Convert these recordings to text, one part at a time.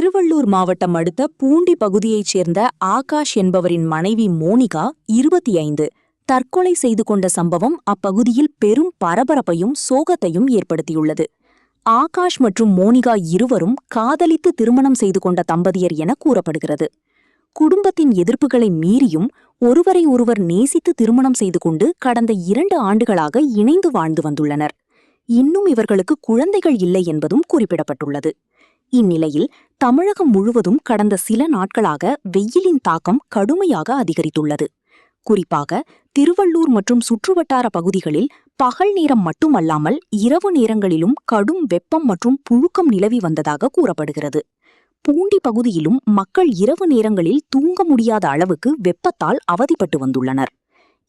திருவள்ளூர் மாவட்டம் அடுத்த பூண்டி பகுதியைச் சேர்ந்த ஆகாஷ் என்பவரின் மனைவி மோனிகா 25 தற்கொலை செய்து கொண்ட சம்பவம் அப்பகுதியில் பெரும் பரபரப்பையும் சோகத்தையும் ஏற்படுத்தியுள்ளது. ஆகாஷ் மற்றும் மோனிகா இருவரும் காதலித்து திருமணம் செய்து கொண்ட தம்பதியர் என கூறப்படுகிறது. குடும்பத்தின் எதிர்ப்புகளை மீறியும் ஒருவரை ஒருவர் நேசித்து திருமணம் செய்து கொண்டு கடந்த 2 ஆண்டுகளாக இணைந்து வாழ்ந்து வந்துள்ளனர். இன்னும் இவர்களுக்கு குழந்தைகள் இல்லை என்பதும் குறிப்பிடப்பட்டுள்ளது. இந்நிலையில் தமிழகம் முழுவதும் கடந்த சில நாட்களாக வெயிலின் தாக்கம் கடுமையாக அதிகரித்துள்ளது. குறிப்பாக திருவள்ளூர் மற்றும் சுற்றுவட்டார பகுதிகளில் பகல் நேரம் மட்டுமல்லாமல் இரவு நேரங்களிலும் கடும் வெப்பம் மற்றும் புழுக்கம் நிலவி வந்ததாக கூறப்படுகிறது. பூண்டி பகுதியிலும் மக்கள் இரவு நேரங்களில் தூங்க முடியாத அளவுக்கு வெப்பத்தால் அவதிப்பட்டு வந்துள்ளனர்.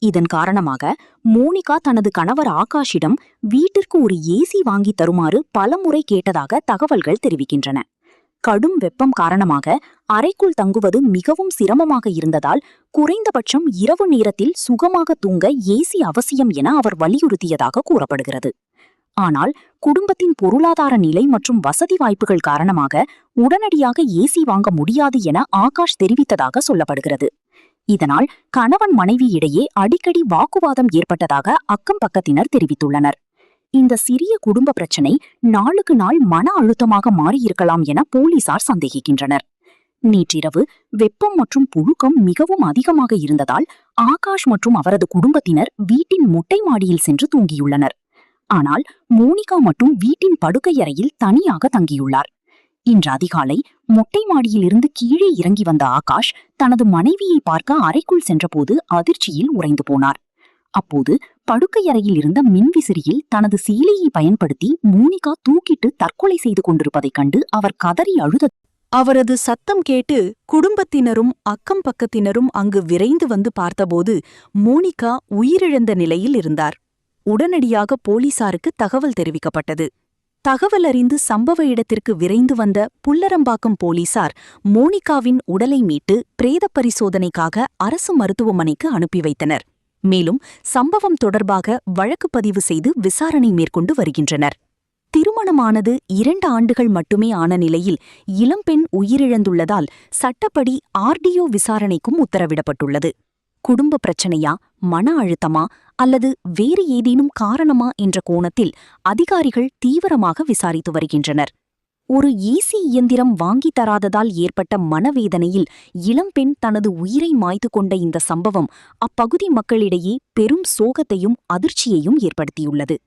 இதன் காரணமாக மோனிகா தனது கணவர் ஆகாஷிடம் வீட்டிற்கு ஒரு ஏசி வாங்கி தருமாறு பலமுறை கேட்டதாக தகவல்கள் தெரிவிக்கின்றன. கடும் வெப்பம் காரணமாக அறைக்குள் தங்குவது மிகவும் சிரமமாக இருந்ததால் குறைந்தபட்சம் இரவு நேரத்தில் சுகமாக தூங்க ஏசி அவசியம் என அவர் வலியுறுத்தியதாக கூறப்படுகிறது. ஆனால் குடும்பத்தின் பொருளாதார நிலை மற்றும் வசதி வாய்ப்புகள் காரணமாக உடனடியாக ஏசி வாங்க முடியாது என ஆகாஷ் தெரிவித்ததாக சொல்லப்படுகிறது. இதனால் கணவன் மனைவி இடையே அடிக்கடி வாக்குவாதம் ஏற்பட்டதாக அக்கம் பக்கத்தினர் தெரிவித்துள்ளனர். இந்த சிறிய குடும்ப பிரச்சனை நாளுக்கு நாள் மன அழுத்தமாக மாறியிருக்கலாம் என போலீசார் சந்தேகிக்கின்றனர். நேற்றிரவு வெப்பம் மற்றும் புழுக்கம் மிகவும் அதிகமாக இருந்ததால் ஆகாஷ் மற்றும் அவரது குடும்பத்தினர் வீட்டின் மொட்டை மாடியில் சென்று தூங்கியுள்ளனர். ஆனால் மோனிகா மட்டும் வீட்டின் படுக்கையறையில் தனியாக தங்கியுள்ளார். இன்று அதிகாலை மொட்டை மாடியில் இருந்து கீழே இறங்கி வந்த ஆகாஷ் தனது மனைவியை பார்க்க அறைக்குள் சென்றபோது அதிர்ச்சியில் உறைந்து போனார். அப்போது படுக்கையறையில் இருந்த மின்விசிறியில் தனது சீலையை பயன்படுத்தி மோனிகா தூக்கிட்டு தற்கொலை செய்து கொண்டிருப்பதைக் கண்டு அவர் கதறி அழுத அவரது சத்தம் கேட்டு குடும்பத்தினரும் அக்கம் பக்கத்தினரும் அங்கு விரைந்து வந்து பார்த்தபோது மோனிகா உயிரிழந்த நிலையில் இருந்தார். உடனடியாக போலீசாருக்கு தகவல் தெரிவிக்கப்பட்டது. தகவல் அறிந்து சம்பவ இடத்திற்கு விரைந்து வந்த புல்லரம்பாக்கம் போலீசார் மோனிகாவின் உடலை மீட்டு பிரேத பரிசோதனைக்காக அரசு மருத்துவமனைக்கு அனுப்பி வைத்தனர். மேலும் சம்பவம் தொடர்பாக வழக்கு பதிவு செய்து விசாரணை மேற்கொண்டு வருகின்றனர். திருமணமானது 2 ஆண்டுகள் மட்டுமே ஆன நிலையில் இளம்பெண் உயிரிழந்துள்ளதால் சட்டப்படி ஆர்டிஓ விசாரணைக்கும் உத்தரவிடப்பட்டுள்ளது. குடும்ப பிரச்சனையா, மன அழுத்தமா அல்லது வேறு ஏதேனும் காரணமா என்ற கோணத்தில் அதிகாரிகள் தீவிரமாக விசாரித்து வருகின்றனர். ஒரு ஏசி இயந்திரம் வாங்கி தராததால் ஏற்பட்ட மனவேதனையில் இளம்பெண் தனது உயிரை மாய்த்து கொண்ட இந்த சம்பவம் அப்பகுதி மக்களிடையே பெரும் சோகத்தையும் அதிர்ச்சியையும் ஏற்படுத்தியுள்ளது.